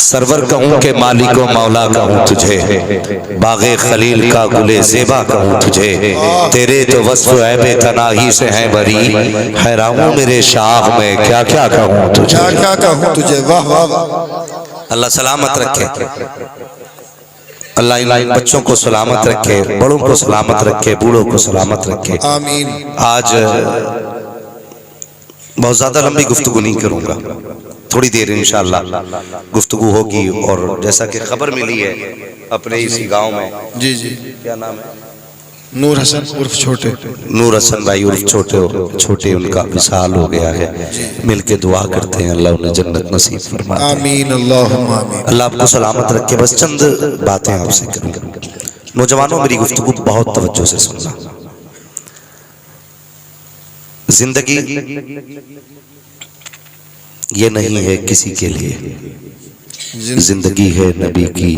Server कहूँ के मालिको मौला कहूँ तुझे, बागे खलील का गुले ज़ेबा कहूँ तुझे, तेरे तो वस्फ़ ऐबे तनाही से हैं बरी, हैरान हूँ मेरे शाह में क्या क्या कहूँ तुझे, क्या कहूँ तुझे। वाह वाह वाह। अल्लाह सलामत रखे, अल्लाह इन बच्चों को सलामत रखे, बड़ों को सलामत रखे, बूढ़ों को सलामत रखे। आमीन। आज बहुत ज़्यादा लंबी गुफ्तगू नहीं करूँगा, थोड़ी देर इंशाअल्लाह गुफ्तगू होगी। और जैसा कि खबर मिली है अपने इसी गांव में, जी जी, क्या नाम है, नूर हसन उर्फ छोटे, नूर हसन भाई उर्फ छोटे, उनका विसाल हो गया है। मिलके दुआ करते हैं अल्लाह उन्हें जन्नत नसीब फरमाए। आमीन अल्लाहुम्मा आमीन। अल्लाह आपको सलामत रखे। बस चंद बातें आपसे करूँगा। नौजवानों, मेरी गुफ्तगू बहुत तवज्जो से सुनना। जिंदगी ये नहीं है किसी के लिए, जिंदगी है नबी की,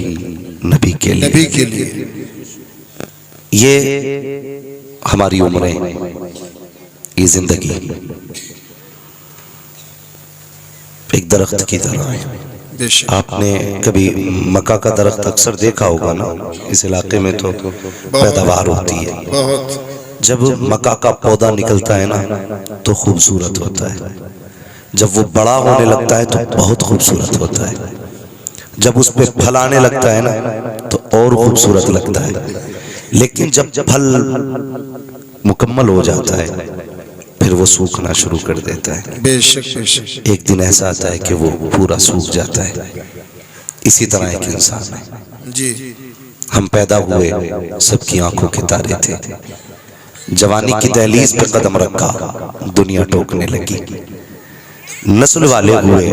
नबी के लिए, नबी के लिए। ये हमारी उम्रें, ये जिंदगी एक दरख्त की तरह है। आपने कभी मक्का का दरख्त अक्सर देखा होगा ना, इस इलाके में तो पैदावार होती है बहुत। जब मक्का का पौधा निकलता है ना तो खूबसूरत होता है, जब वो बड़ा होने लगता है तो बहुत खूबसूरत होता है, जब उस पे फल आने लगता है ना तो और खूबसूरत लगता है। लेकिन जब फल मुकम्मल हो जाता है फिर वो सूखना शुरू कर देता है। बेशक बेशक। एक दिन ऐसा आता है कि वो पूरा सूख जाता है। इसी तरह एक इंसान है जी। हम पैदा हुए, सबकी आंखों के तारे थे, जवानी की दहलीज पे कदम रखा, दुनिया टोकने लगी, नस्ल वाले हुए,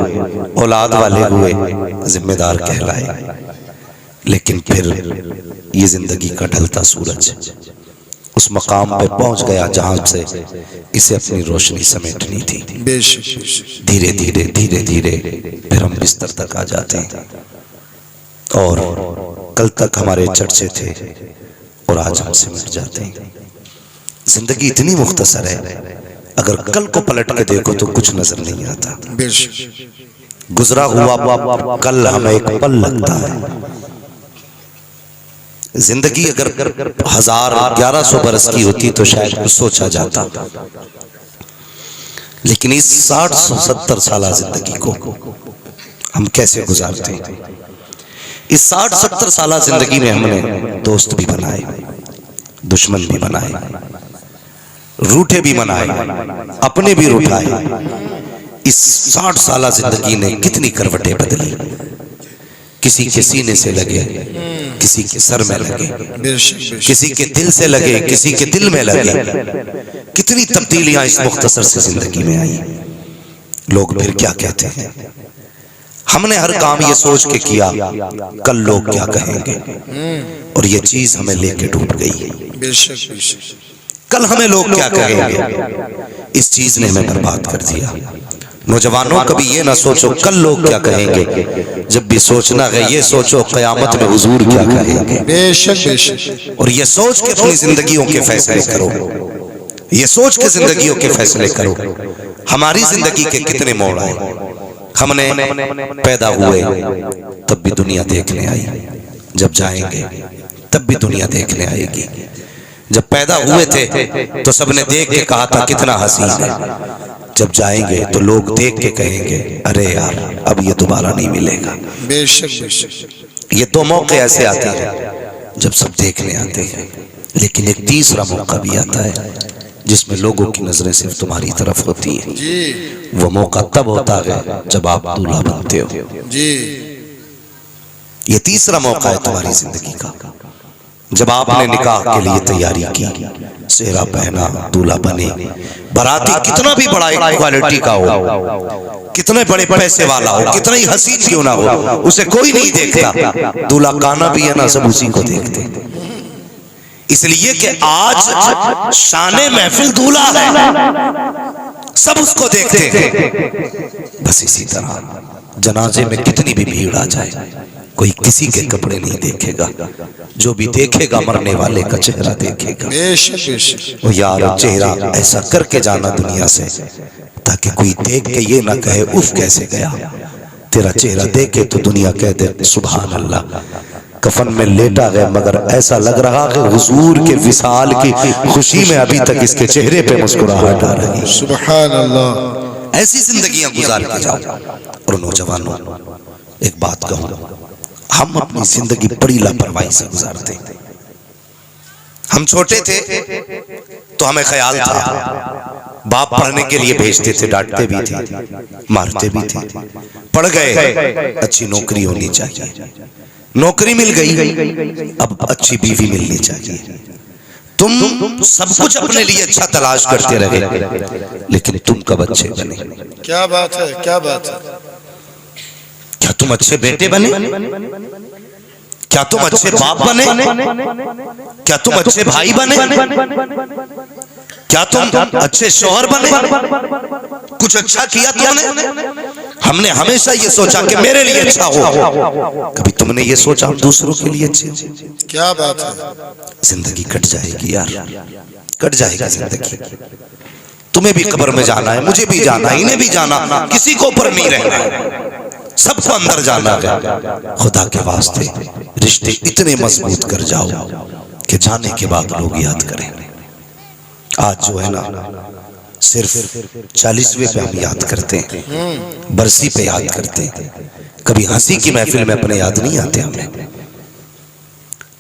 औलाद वाले हुए, जिम्मेदार कहलाए। लेकिन फिर ये जिंदगी का ढलता सूरज उस मकाम पे पहुंच गया जहां से इसे अपनी रोशनी समेटनी थी। बेशक। धीरे धीरे धीरे धीरे फिर हम बिस्तर तक आ जाते हैं। और कल तक हमारे चर्चे थे और आज हम सिमट जाते हैं। जिंदगी इतनी मुख्तसर है, अगर कल को पलट के देखो तो कुछ नजर नहीं आता। बेशक। गुजरा हुआ कल हमें एक पल लगता है। जिंदगी अगर 1100 बरस की होती तो शायद कुछ सोचा जाता, लेकिन इस 60-70 साल जिंदगी को हम कैसे गुजारते हैं। इस 60-70 साल जिंदगी में हमने दोस्त भी बनाए, दुश्मन भी बनाए, रूठे भी मनाए, अपने भी रुठाए। इस 60 साल जिंदगी ने कितनी करवटें बदली, किसी के सीने से लगे, किसी के सर में लगे, किसी के दिल से लगे, किसी के दिल में लगे। कितनी तब्दीलियां इस मुख्तसर से जिंदगी में आई। लोग फिर क्या कहते हैं, हमने हर काम ये सोच के किया कल लोग क्या कहेंगे, और ये चीज हमें लेके डूब गई। कल हमें लोग क्या कहेंगे, इस चीज ने हमें बर्बाद कर दिया। नौजवानों, कभी ये ना सोचो कल लोग क्या कहेंगे, जब भी सोचना है ये सोचो क़यामत में हुजूर क्या कहेंगे। बेशक। और ये सोच के अपनी जिंदगियों के फैसले करो, ये सोच के जिंदगियों के फैसले करो। हमारी जिंदगी के कितने मोड़ आए। हमने पैदा हुए तब भी दुनिया देखने आई, जब जाएंगे तब भी दुनिया देखने आएगी। जब पैदा हुए थे तो सबने देख के कहा था कितना हसीन है, जब जाएंगे तो लोग देख के कहेंगे अरे यार अब ये दोबारा नहीं मिलेगा। बेशक। ये दो मौके ऐसे आते हैं जब सब देखने आते हैं, लेकिन एक तीसरा मौका भी आता है जिसमें लोगों की नजरें सिर्फ तुम्हारी तरफ होती है। वो मौका तब होता है जब आप दूल्हा बनते हो। ये तीसरा मौका है तुम्हारी जिंदगी का, जब आपने निकाह के लिए तैयारी की, सेहरा पहना, दूल्हा बने। बाराती कितना भी बड़ा क्वालिटी का हो, कितने बड़े पैसे वाला हो, कितना ही हसीन क्यों ना हो, उसे कोई नहीं देखता। दूल्हा काना भी है ना, सब उसी को देखते। इसलिए कि आज शाने महफिल दूल्हा है, सब उसको देखते हैं। बस इसी तरह जनाजे में कितनी भी भीड़ आ जाए, कोई किसी के कपड़े नहीं देखेगा, जो भी देखेगा मरने वाले का चेहरा देखेगा। ओ यार, चेहरा ऐसा करके जाना दुनिया से ताकि कोई देख के ये ना कहे उफ कैसे गया, तेरा चेहरा देखे तो दुनिया कह दे सुभान अल्लाह। कफन में लेटा गया मगर ऐसा लग रहा कि हुजूर के विसाल की खुशी में अभी तक इसके चेहरे पे मुस्कुराहट आ रही। सुभान अल्लाह। ऐसी जिंदगियां गुजार के जाओ। और नौजवानों, एक बात कहूं, हम अपनी जिंदगी बड़ी लापरवाही से गुजारते हैं। हम छोटे थे तो हमें ख्याल था, बाप पढ़ने के लिए भेजते थे, डांटते भी थे, मारते भी थे। पढ़ गए, अच्छी नौकरी होनी चाहिए, नौकरी मिल गई, अब अच्छी बीवी मिलनी चाहिए। तुम सब कुछ अपने लिए अच्छा तलाश करते रहे, लेकिन तुम कब अच्छे बने? क्या बात है, क्या बात है। क्या तुम अच्छे बेटे बने? क्या तुम अच्छे बाप बने? क्या तुम अच्छे भाई बने? क्या तुम अच्छे शौहर बने? कुछ अच्छा किया तुमने? हमने हमेशा ये सोचा कि मेरे लिए अच्छा हो, कभी तुमने ये सोचा दूसरों के लिए अच्छे? क्या बात है। जिंदगी कट जाएगी यार, कट जाएगी जिंदगी। तुम्हें भी कब्र में जाना है, मुझे भी जाना है, इन्हें भी जाना, किसी को ऊपर नहीं रहना है, सबको अंदर जाना है। खुदा के वास्ते रिश्ते इतने मजबूत कर जाओ कि जाने के बाद लोग याद करें। आज जो है ना, सिर्फ 40वें पे हम याद करते हैं, बरसी पे याद करते हैं, कभी हंसी की महफिल में अपने याद नहीं आते। हमें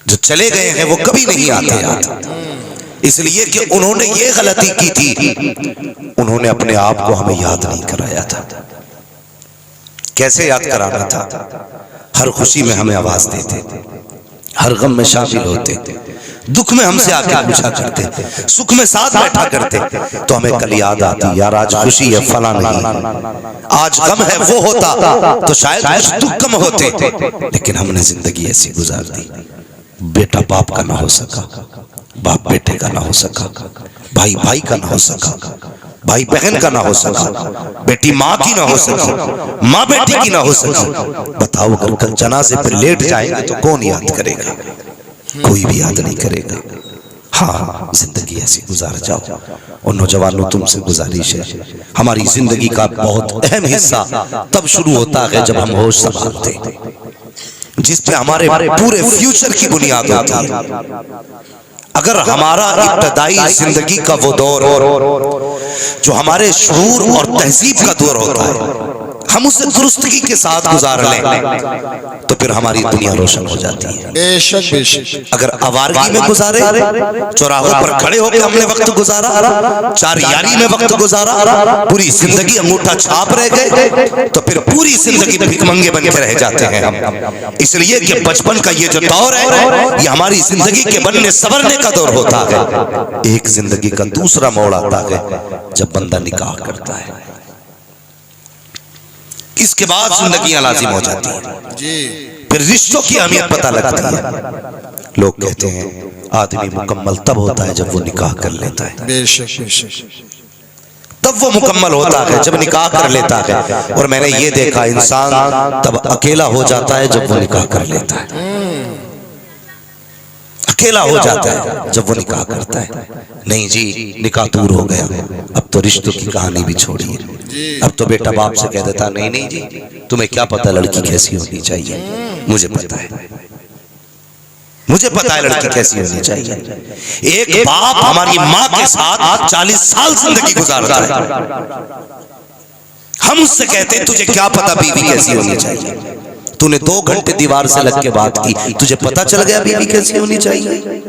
जो चले गए हैं वो कभी नहीं आते याद, इसलिए कि उन्होंने ये गलती की थी, उन्होंने अपने आप को हमें याद नहीं कराया था। कैसे याद कराना था? हर खुशी में हमें आवाज देते, हर गम में शामिल होते, दुख में हमसे आके पूछा करते, सुख में साथ बैठा करते, तो हमें कल याद आती, यार आज खुशी है फला नहीं, आज गम है वो होता तो शायद कुछ दुख कम होते। लेकिन हमने जिंदगी ऐसी गुजार दी, बेटा बाप का ना हो सका, बाप बेटे का ना हो सका, भाई भाई का ना हो सका, भाई बहन का ना हो सका, बेटी माँ की ना हो सकी, माँ बेटी की ना हो सकी। बताओ अगर कल जनाजे पर लेट जाएंगे तो कौन याद करेगा? कोई भी याद नहीं करेगा। हाँ, जिंदगी ऐसी गुजार जाओ। और नौजवानों, तुमसे गुजारिश है, हमारी जिंदगी का बहुत अहम हिस्सा तब शुरू होता है जब हम होश संभालते हैं, जिस पे हमारे पूरे फ्यूचर की बुनियाद होती है। अगर हमारा इब्तदाई जिंदगी का वो दौर जो हमारे शऊर और तहजीब का दौर होता है, हम उसे दुरुस्तगी के साथ गुजार लें तो फिर हमारी दुनिया रोशन हो जाती है। बेशक बेशक। अगर आवारगी में गुजारे, चौराहों पर खड़े होकर हमने वक्त गुजारा, चार यारी में वक्त गुजारा, पूरी जिंदगी अंगूठा छाप रह गए, तो फिर पूरी जिंदगी भिखमंगे बन के रह जाते हैं हम। इसलिए कि बचपन का ये जो दौर है, ये हमारी जिंदगी के बनने संवरने का दौर होता है। एक जिंदगी का दूसरा मोड़ आता है जब बंदा निकाह करता है, इसके बाद जिंदगियां लाजिम हो जाती हैं जी। फिर रिश्तों की अहमियत पता लगती है। लोग कहते हैं आदमी मुकम्मल तब होता है जब वो निकाह कर लेता है। बेशक बेशक। तब वो मुकम्मल होता है जब निकाह कर लेता है। और मैंने ये देखा, इंसान तब अकेला हो जाता है जब वो निकाह कर लेता है। अकेला हो जाता है जब वो निकाह करता है। नहीं जी, निकाह दूर हो गया, अब तो रिश्तों की कहानी भी छोड़िए। अब तो बेटा बाप से कह देता, नहीं नहीं जी, तुम्हें क्या पता लड़की कैसी होनी चाहिए, मुझे पता है, मुझे पता है लड़की कैसी होनी चाहिए। एक बाप हमारी माँ के साथ 40 साल जिंदगी गुजारता है, हम उससे कहते तुझे क्या पता बीवी कैसी होनी चाहिए। तूने 2 घंटे दीवार से लग के बात की, तुझे पता चल गया बीवी कैसी होनी चाहिए?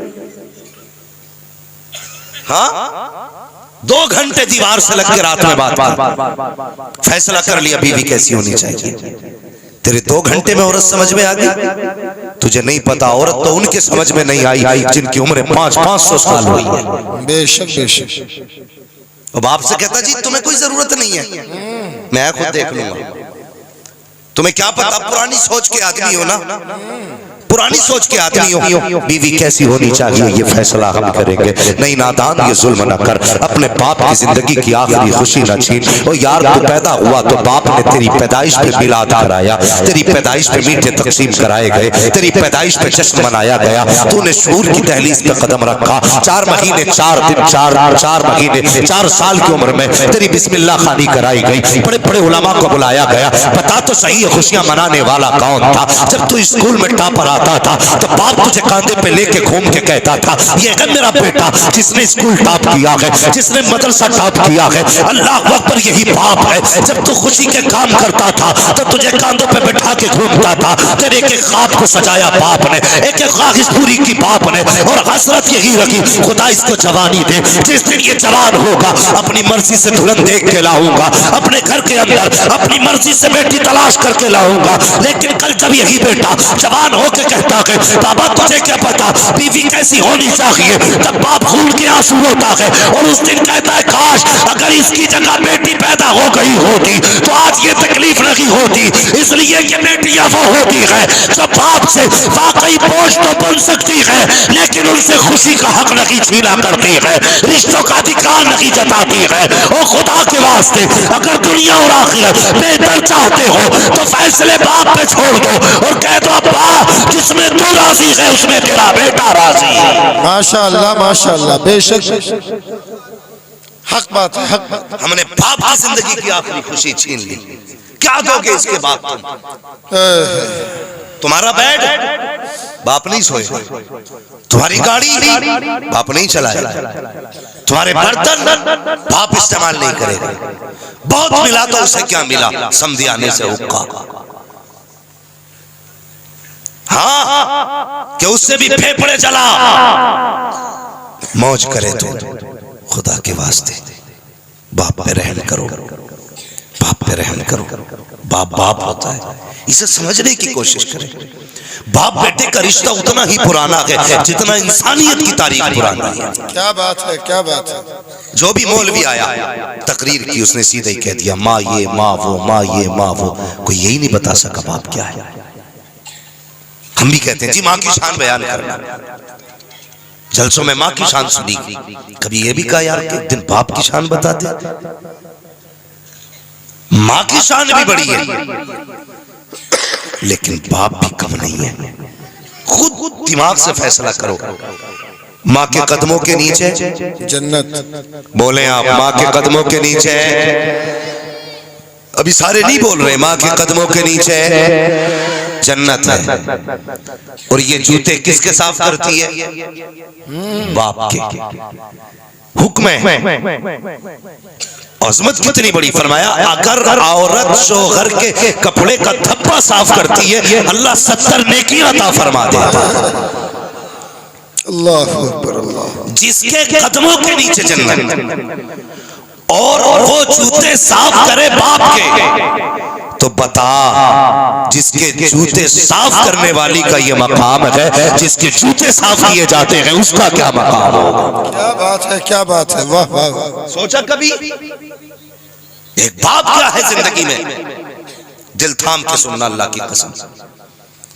हाँ, 2 घंटे दीवार से लग के रात में बात कर, फैसला कर लिया बीवी कैसी होनी चाहिए। तेरे 2 घंटे में औरत समझ में आ गई, तुझे नहीं पता औरत तो उनके समझ में नहीं आई जिनकी उम्र 500 साल हुई है। बेशक बेशक। अब आपसे कहता जी तुम्हें कोई जरूरत नहीं है, मैं खुद देख लूंगा। तुम्हें क्या पता, पुरानी सोच के आदमी हो ना, पुरानी सोच के आदमी हो, बीवी कैसी होनी चाहिए ये फैसला हम करेंगे। नहीं नादान, ये जुल्म न कर, अपने बाप की जिंदगी की आखिरी खुशी न छीन। ओ यार, तू पैदा हुआ तो बाप ने तेरी पैदाइश पे मिलाद कराया, तेरी पैदाइश पे मीठे तकसीम कराए गए, तेरी पैदाइश पे जश्न मनाया गया। तूने शूर की दहलीज पे कदम रखा, 4 महीने 4 दिन 4 महीने 4 साल की उम्र में तेरी बिस्मिल्लाह खानी कराई गई, बड़े बड़े उलमा को बुलाया गया। बता तो सही, खुशियां मनाने वाला कौन था? जब तू स्कूल में टॉपर आता था तो बाप तुझे कांधे पे लेके घूम के कहता था, ये है मेरा बेटा जिसने स्कूल टॉप किया है, जिसने मदरसा टॉप किया है। अल्लाह अकबर, यही बाप है। जब तू खुशी के काम करता था तो तुझे कांधों पे बैठा के घूमता था। तेरे एक ख्वाब को सजाया बाप ने, एक ख्वाहिश पूरी की बाप ने, और हसरत यही रखी, खुदा इसको जवानी दे। जिस दिन ये जवान होगा अपनी मर्जी से दुल्हन देख के लाऊंगा, अपने घर के अंदर अपनी मर्जी से बेटी तलाश करके लाऊंगा। लेकिन कल जब यही बेटा जवान होके कहता है, बाबा तुझे क्या पता बीवी कैसी होनी चाहिए, तब बाप खून के आंसू रोता है और उस दिन कहता है, काश अगर इसकी जगह बेटी पैदा हो गई होती तो आज ये तकलीफ नहीं होती। इसलिए कि बेटियां वो होती है जो बाप से वाकई बोझ तो बन सकती है, लेकिन उनसे खुशी का हक नहीं छीना करती है, रिश्तों का अधिकार नहीं जताती है। ओ खुदा के वास्ते, अगर दुनिया और आखिरत बेहतर चाहते हो तो फैसले बाप पे छोड़ दो और कह दो, अब्बा जिसमें तू राजी है उसमें तेरा बेटा राजी है। माशाअल्लाह माशाअल्लाह, बेशक हक बात है, हक बात। हमने बाप की जिंदगी की आखिरी खुशी छीन ली, क्या दोगे इसके बाद? तुम्हारा बेड बाप नहीं सोएगा, तुम्हारी गाड़ी बाप नहीं चलाएगा, तुम्हारे बर्तन बाप इस्तेमाल नहीं करेगा। बहुत मिला तो उसे क्या मिला, समझी आने से हुक्का। हाँ, कि उससे भी फेफड़े जला मौज करे तो खुदा के वास्ते बाप पे रहम करो, बाप पे रहम करो। बाप बाप होता है, इसे समझने की कोशिश करें। बाप बेटे का रिश्ता उतना ही पुराना है जितना इंसानियत की तारीख पुरानी है। क्या बात है, क्या बात है। जो भी मौलवी आया तकरीर की, उसने सीधे ही कह दिया, माँ ये माँ वो, माँ ये माँ वो। कोई यही नहीं बता सका बाप क्या है। हम भी कहते हैं जी माँ की शान बयान करना, जलसों में माँ की शान सुनी, कभी ये भी कहा यार कि एक दिन बाप की शान बता दे। माँ की शान भी बड़ी है लेकिन बाप भी कम नहीं है। खुद दिमाग से फैसला करो। माँ के कदमों के नीचे जन्नत। बोले आप, माँ के कदमों के नीचे, अभी सारे नहीं बोल रहे, माँ के कदमों के नीचे जन्नत है। और ये जूते किसके साफ करती है? बाप के। हुक्म है, अजमत कितनी बड़ी। फरमाया अगर औरत शोहर के कपड़े का धब्बा साफ करती है, अल्लाह 70 नेकी अता फरमा देता है। अल्लाह अकबर, अल्लाह। जिसके कदमों के नीचे जन्नत, और वो जूते साफ करे बाप के, तो बता जिसके जूते साफ करने वाली का ये मकाम है, जिसके जूते साफ किए जाते हैं उसका क्या मकाम होगा। क्या बात है, क्या बात है, वाह वाह वाह। सोचा कभी एक बाप क्या है जिंदगी में? दिल थाम के सुनना, अल्लाह की कसम।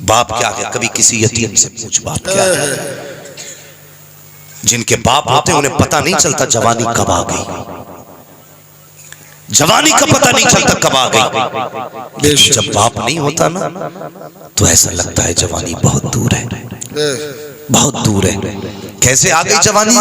बाप क्या है? कभी किसी यतीम से पूछ बाप क्या है। जिनके बाप होते उन्हें पता नहीं चलता जवानी कब आ गई, जवानी का पता नहीं चलता कब आ गई। जब बाप नहीं होता ना तो ऐसा लगता है जवानी बहुत दूर है, बहुत दूर है। कैसे आ गई जवानी?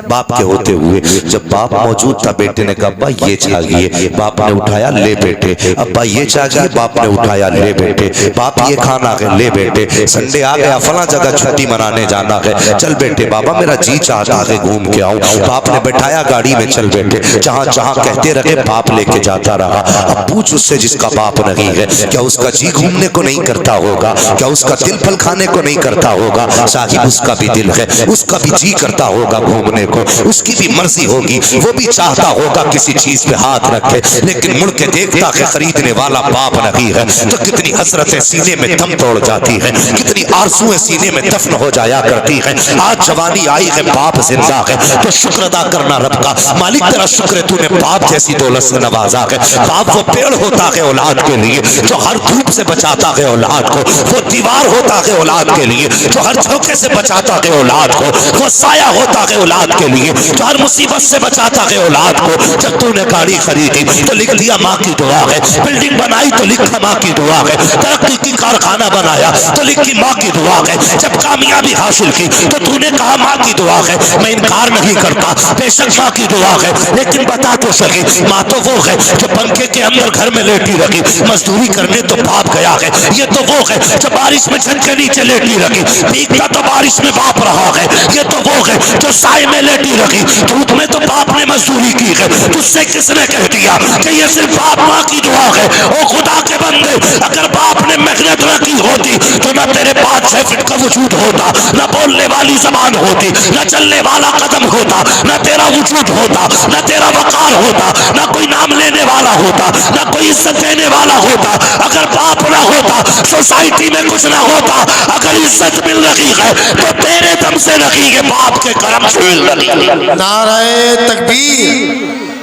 बाप के होते हुए। जब बाप मौजूद था, बेटे ने कहा अब्बा ये चाहिए, बाप ने उठाया, ले बेटे। अब्बा ये चाहिए, बाप ने उठाया, ले बेटे। बाप ये खाना है, ले बेटे। संडे आ गया, फला जगह छुट्टी मनाने जाना है, चल बेटे। बाबा मेरा जी चाहता है घूम के आऊं। बाप ने बैठाया गाड़ी में, चल बेटे। जहां जहां कहते रहे बाप लेके जाता रहा। अब पूछ उससे जिसका बाप नहीं है, क्या उसका जी घूमने को नहीं करता होगा? क्या उसका दिल फल खाने को नहीं करता होगा? साहिब उसका भी दिल है, उसका भी कभी जी करता होगा घूमने को, उसकी भी मर्जी होगी, वो भी चाहता होगा किसी चीज पे हाथ रखे, लेकिन मुड़ के देखता कि खरीदने वाला बाप नहीं है, तो कितनी हसरतें सीने में दम तोड़ जाती है, कितनी आरज़ुएं सीने में दफन हो जाया करती है। आज जवानी आई है, बाप जिंदा है, तो शुक्र अदा करना रब का। मालिक तेरा शुक्र है, तूने बाप जैसी दौलत से नवाजा है। बाप वो पेड़ होता है औलाद के लिए जो हर धूप से बचाता है औलाद को, वो दीवार होता है औलाद के लिए जो हर झोंके से बचाता है औलाद को, वो साया होता है औलाद के लिए जो हर मुसीबत से बचाता है औलाद को। जब तूने गाड़ी खरीदी तो लिख दिया माँ की दुआ है, बिल्डिंग बनाई तो लिखा माँ की दुआ है, तरक्की की कारखाना बनाया तो लिखी माँ की दुआ है, जब कामयाबी हासिल की तो तूने कहा माँ की दुआ है। मैं इनकार नहीं करता, बेशक माँ की दुआ है, लेकिन बता तो सके माँ तो वो है जो पंखे के अंदर घर में लेटी रखी, मजदूरी करने तो बाप गया है। ये तो वो है जो बारिश में छत के नीचे लेटी रखी, भीगता तो बारिश में बाप रहा है। ये तो वो है जो साए में लेटी रखी, धूप में तो बाप ने मजदूरी की है। तुझसे किसने कह दिया कि ये सिर्फ बाप माँ की दुआ है? ओ खुदा के बंदे, अगर बाप ने मेहनत न की होती तो न तेरे 5-6 फीट का वजूद होता, न बोलने वाली जबान होती, न चलने वाला कदम होता, न तेरा वजूद होता, न तेरा वकार होता, न कोई नाम लेने वाला होता, न कोई इज्जत देने वाला होता। अगर बाप ना होता सोसाइटी में कुछ ना होता। अगर इज्जत मिल रही है तो तेरे दम से रही है, बाप के करम से मिल रही है। नाराए तकबीर,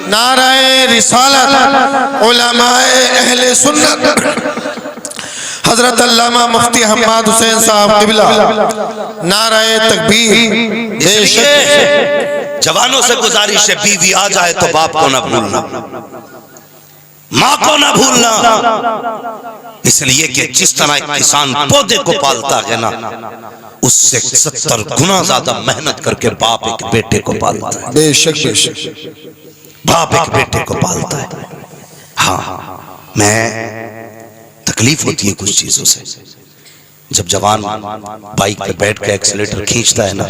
नाराए रिसालत, उलमाए अहले सुन्नत हजरत अल्लामा मुफ्ती हम्माद हुसैन साहब किबला, नाराए तकबीर। इसलिए जवानों से गुजारिश है, बीवी आ जाए तो बाप को ना भूलना, माँ को ना भूलना। इसलिए कि जिस तरह एक किसान पौधे को पालता है ना, उससे 70 गुना ज्यादा मेहनत करके बाप एक बेटे को पालता है। बेशक बेशक बाप एक बेटे को पालता है। हाँ, मैं तकलीफ होती है कुछ चीजों से। जब जवान बाइक पे बैठ के एक्सीलेटर खींचता है ना,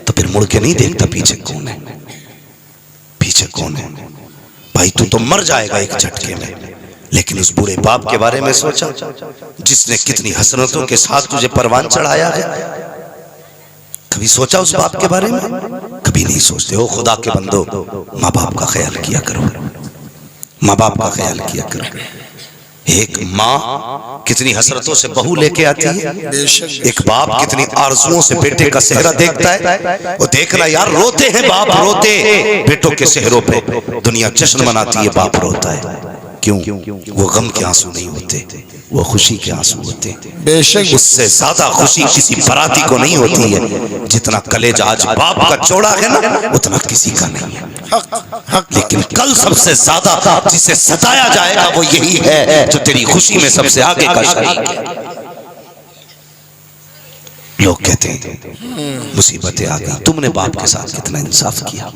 तो फिर मुड़ के नहीं देखता पीछे कौन है, पीछे कौन है। भाई तू तो मर जाएगा एक झटके में, लेकिन उस बूढ़े बाप के बारे में सोचा जिसने कितनी हसरतों के साथ तुझे परवान चढ़ाया है? कभी सोचा उस बाप के बारे में? कभी नहीं सोचते। हो खुदा के बंदो, माँ बाप का ख्याल किया करो, माँ बाप का ख्याल किया करो। एक माँ कितनी हसरतों से बहू लेके आती है, एक बाप कितनी आरज़ुओं से बेटे का सेहरा देखता है। वो देखना यार, रोते हैं बाप, रोते बेटों के सेहरों पे। दुनिया जश्न मनाती है, बाप रोता है। क्यों? वो गम के आंसू नहीं होते, वो खुशी के आंसू होते। बेशक उससे ज्यादा खुशी किसी बराती को नहीं होती है। जितना कलेजा आज बाप का चौड़ा है ना, उतना किसी का नहीं है। लेकिन कल सबसे ज्यादा जिसे सताया जाएगा वो यही है जो तेरी खुशी में सबसे आगे का शरीक है। लोग कहते हैं मुसीबतें आ गई, तुमने बाप के साथ कितना इंसाफ किया,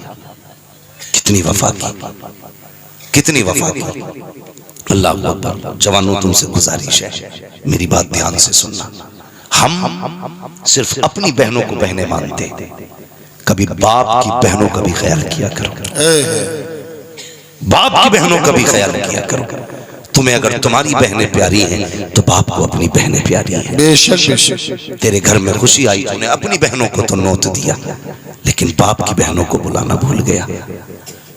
कितनी वफा की, कितनी वफा की। अल्लाह अकबर। जवानों तुमसे गुजारिश है, मेरी बात ध्यान से सुनना। हम सिर्फ अपनी बहनों को बहनें मानते, कभी बाप की बहनों का भी ख्याल किया करो, बाप की बहनों का भी ख्याल किया करो। तुम्हें अगर तुम्हारी बहनें प्यारी हैं तो बाप को अपनी बहनें प्यारी हैं। बेशक तेरे घर में खुशी आई, तूने अपनी बहनों को तो नोट दिया, लेकिन बाप की बहनों को बुलाना भूल गया।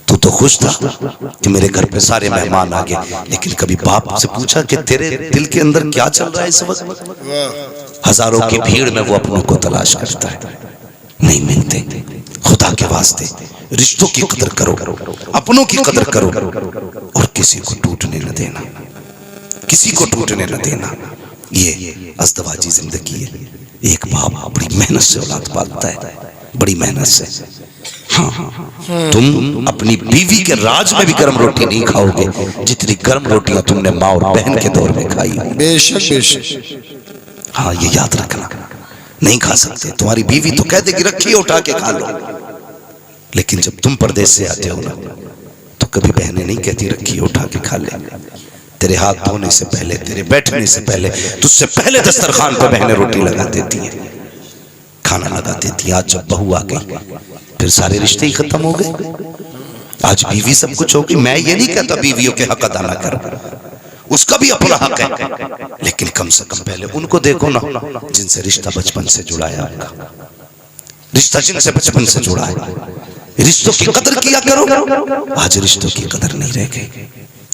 तू तो खुश था कि मेरे घर पे सारे मेहमान आ गए, लेकिन कभी बाप से पूछा कि तेरे दिल के अंदर क्या चल रहा है इस वक्त? हजारों की भीड़ में वो अपनों को तलाश करता है, नहीं मिलते। खुदा के वास्ते रिश्तों की कदर करो, अपनों की कदर करो, और किसी को टूटने न देना, किसी को टूटने न देना। ये अज़दवाजी जिंदगी है। एक बाप बड़ी मेहनत से औलाद पालता है, बड़ी मेहनत से। हाँ, तुम अपनी बीवी के राज में भी गर्म रोटी नहीं खाओगे जितनी गर्म रोटियां तुमने माँ और बहन के दौर में खाई। बेशक बेशक। हाँ, ये याद रखना, नहीं खा सकते। तुम्हारी बीवी तो कह देगी रखिए उठा के खा लो, लेकिन जब तुम परदेश से आते हो ना, तो कभी बहनें नहीं कहती रखिए उठा के खा ले। तेरे हाथ धोने से पहले, तेरे बैठने से पहले, तुझसे पहले दस्तरखान पर बहनें रोटी लगा देती हैं, खाना लगा देती हैं। आज जब बहू आ गई फिर सारे रिश्ते ही खत्म हो गए। आज बीवी सब कुछ होगी। मैं ये नहीं कहता बीवियों के हक अदा ना कर, उसका भी अपना हक है, लेकिन कम से कम पहले उनको देखो ना जिनसे रिश्ता बचपन से जुड़ा है आपका। रिश्ता जिनसे बचपन से जुड़ा है, रिश्तों की कदर किया करो। आज रिश्तों की कदर नहीं रह गई,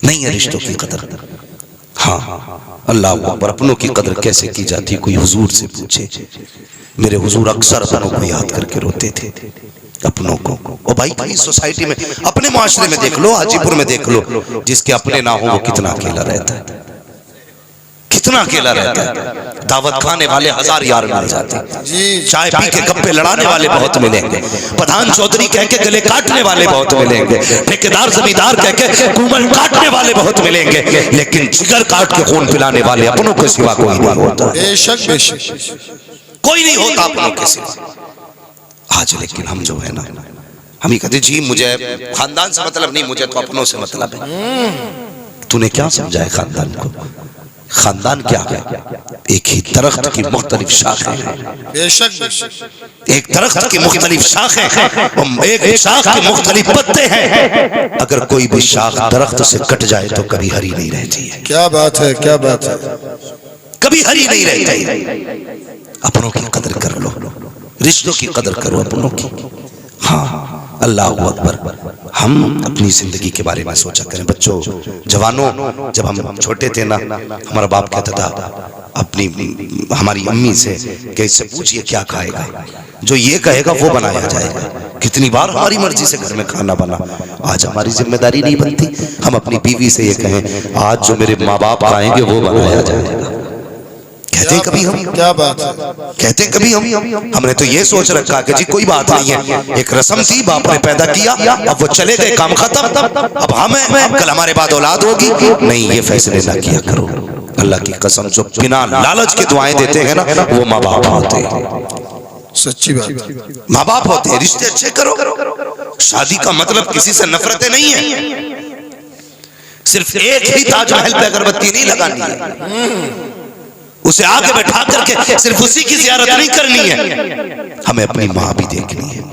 नहीं है रिश्तों की कदर। हाँ, अल्लाह अकबर। अपनों की कदर कैसे की जाती, कोई हुजूर से पूछे। मेरे हुजूर अक्सर अपनों को याद करके रोते थे, अपनों को। और भाई भाई सोसाइटी में, अपने माशरे में देख लो, हाजीपुर में देख लो, जिसके अपने ना हो वो कितना अकेला रहता है, कितना अकेला रहता है। दावत खाने वाले 1000 यार मिल जाते हैं, चाय पी के गप्पे लड़ाने वाले बहुत मिलेंगे, प्रधान चौधरी कह के गले काटने वाले बहुत मिलेंगे, ठेकेदार जमींदार कह के कुमल काटने वाले बहुत मिलेंगे, लेकिन जिगर काट के खून पिलाने वाले अपनों के सिवा कोई नहीं होता। बेशक बेशक कोई नहीं होता अपनों के सिवा। आज लेकिन हम जो है ना, हम ही कहते जी मुझे खानदान से मतलब नहीं, मुझे तो अपनों से मतलब है। तूने क्या समझा है खानदान को? खानदान क्या है? एक ही दरख्त की मुख्तलिफ शाखें हैं। बेशक एक दरख्त की मुख्तलिफ शाखें हैं, एक शाख के मुख्तलिफ पत्ते हैं। अगर कोई भी शाख दरख्त से कट जाए तो कभी हरी नहीं रहती है। क्या बात है, क्या बात है, कभी हरी नहीं रहती है। अपनों की कदर कर लो, रिश्तों की कदर करो अपनों की। हाँ, अल्लाह अकबर। हम अपनी जिंदगी के बारे में सोचा करें। बच्चों, जवानों, जब हम छोटे थे ना, हमारा बाप कहता था अपनी हमारी अम्मी से कि इससे पूछिए क्या खाएगा, जो ये कहेगा वो बनाया जाएगा। कितनी बार हमारी मर्जी से घर में खाना बना। आज हमारी जिम्मेदारी नहीं बनती, हम अपनी बीवी से ये कहें आज जो मेरे माँ बाप खाएंगे वो बनाया जाएगा। कहते हैं कभी हम, क्या बात है, कहते हैं कभी हम, हमने तो ये सोच रखा कि जी कोई बात नहीं है, एक रस्म थी, बाप ने पैदा किया, अब वो चले गए, काम खत्म, अब हम कल हमारे बाद औलाद होगी। नहीं, ये फैसले ना किया करो। अल्लाह की कसम, जो बिना लालच के दुआएं देते हैं ना, वो माँ बाप होते हैं। सच्ची बात, माँ बाप होते हैं। रिश्ते अच्छे करो। शादी का मतलब किसी से नफरतें नहीं है, सिर्फ एक ही ताजमहल पे अगरबत्ती नहीं लगानी है, उसे आगे बैठा करके सिर्फ उसी की ज़ियारत नहीं करनी है। हमें अपनी माँ भी देखनी है,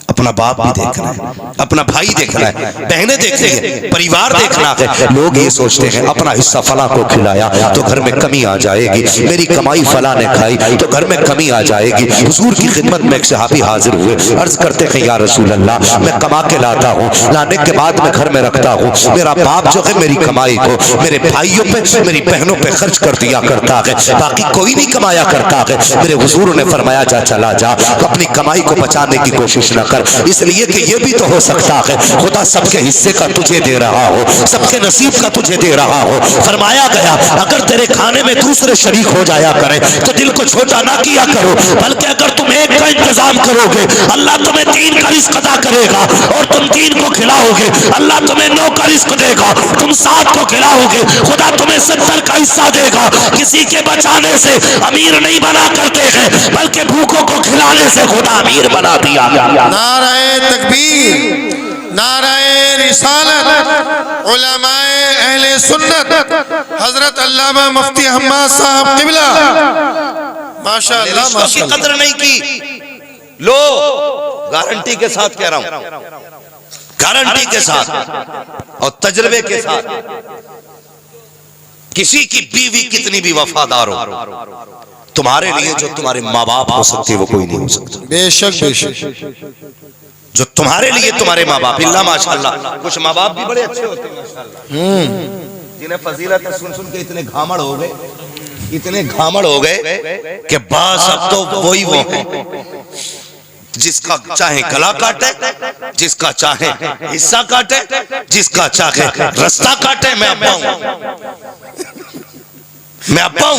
अपना बाप भी देखना है, अपना भाई देखना है, बहनें देखनी है, परिवार देखना है। लोग ये सोचते हैं अपना हिस्सा फला को खिलाया तो घर में कमी आ जाएगी, मेरी कमाई फला ने खाई तो घर में कमी आ जाएगी। हुजूर की खिदमत में एक सहाबी हाजिर हुए, अर्ज करते हैं या रसूल अल्लाह, मैं कमा के लाता हूँ, लाने के बाद मैं घर में रखता हूँ, मेरा बाप जो है मेरी कमाई को मेरे भाइयों पे, मेरी बहनों पे खर्च कर दिया करता है, बाकी कोई नहीं कमाया करता है। मेरे हुजूर ने फरमाया जा चला जा, अपनी कमाई को बचाने की कोशिश न कर, इसलिए कि ये भी तो हो सकता है खुदा सबके हिस्से का तुझे दे रहा हो, सबके नसीब का तुझे दे रहा हो। फरमाया गया अगर तेरे खाने में दूसरे शरीक हो जाया करे तो दिल को छोटा ना किया करो, बल्कि अगर तुम एक का इंतजाम करोगे अल्लाह तुम्हें 3 का रिस्क अदा करेगा, और तुम 3 को खिलाओगे अल्लाह तुम्हें 9 का रिस्क देगा, तुम 7 को खिलाओगे खुदा तुम्हें 70 का हिस्सा देगा। किसी के बचाने से अमीर नहीं बना करते हैं, बल्कि भूखों को खिलाने से खुदा अमीर बना दिया। नाराए तकबीर, नाराए रिसालत, उलमाए अहले सुन्नत, हजरत अल्लामा मुफ्ती हम्माद साहब किबला, माशाअल्लाह माशाअल्लाह। कदर नहीं की, लो गारंटी के साथ कह रहा हूं, गारंटी के साथ और तजर्बे के साथ। किसी की बीवी कितनी भी वफादार हो, तुम्हारे लिए जो तुम्हारे माँ बाप हो सकते वो कोई नहीं हो सकता। बेशक बेशक, जो तुम्हारे लिए तुम्हारे माँ बाप, इल्ला माशाअल्लाह, कुछ माँ बाप भी बड़े अच्छे होते हैं माशाअल्लाह, जिन्हें फजीलत सुन सुन के इतने घामड़ हो गए, इतने घामड़ हो गए कि बस अब तो वही वो है, जिसका चाहे गला काटे, जिसका चाहे हिस्सा काटे, जिसका चाहे रास्ता काटे। मैं अब्बा हूं, मैं अब्बा हूं,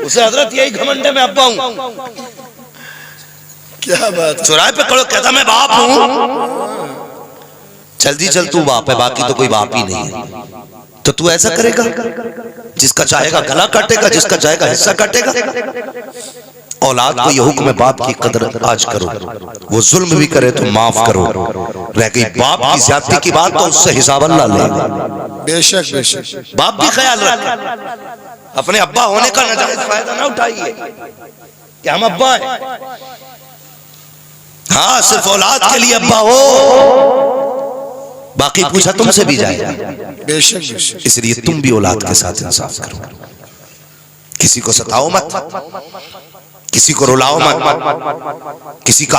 उसे हजरत यही घमंड है, मैं अब्बा हूं। क्या बात, चौराहे पे खड़ो कहता मैं बाप हूं, जल्दी चल तू बाप है, बाकी तो कोई बाप ही नहीं है। तो तू ऐसा करेगा, जिसका चाहेगा गला काटेगा, जिसका चाहेगा हिस्सा काटेगा। औलाद को यह हुक्म है बाप की कदर आज करो, वो जुल्म भी करे तो माफ करो। रह गई बाप की ज्यादती की बात तो उससे हिसाब अल्लाह लेगा। बेशक बेशक, बाप भी ख्याल रखे, अपने अब्बा होने का नाजायज फायदा ना उठाइए कि हम अब्बा हैं। हाँ, सिर्फ औलाद के लिए अब्बा हो, बाकी पूछा तुमसे भी जाएगा। बेशक बेशक, इसलिए तुम भी औलाद के साथ इंसाफ करो, किसी को सताओ मत, किसी को रुलाओ मत, किसी का